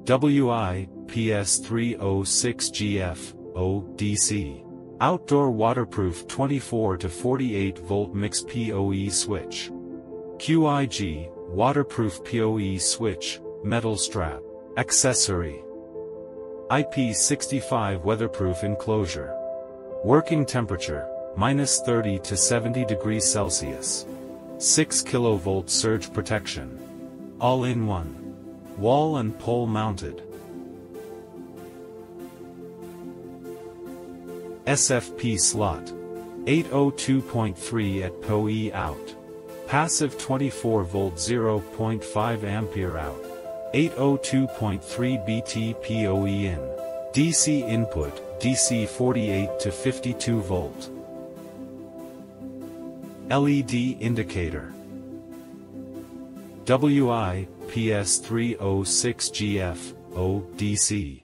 Wi PS306GF, O, DC. Outdoor waterproof 24 to 48 volt mixed PoE switch. QIG, waterproof PoE switch, metal strap. Accessory. IP65 weatherproof enclosure. Working temperature, -30 to 70 degrees Celsius. 6 kV surge protection. All-in-one. Wall and pole mounted. SFP slot. 802.3 at PoE out. Passive 24 volt 0.5 ampere out. 802.3 BT PoE in. DC input, DC 48 to 52 volt. LED indicator. Wi PS306GF, O, DC.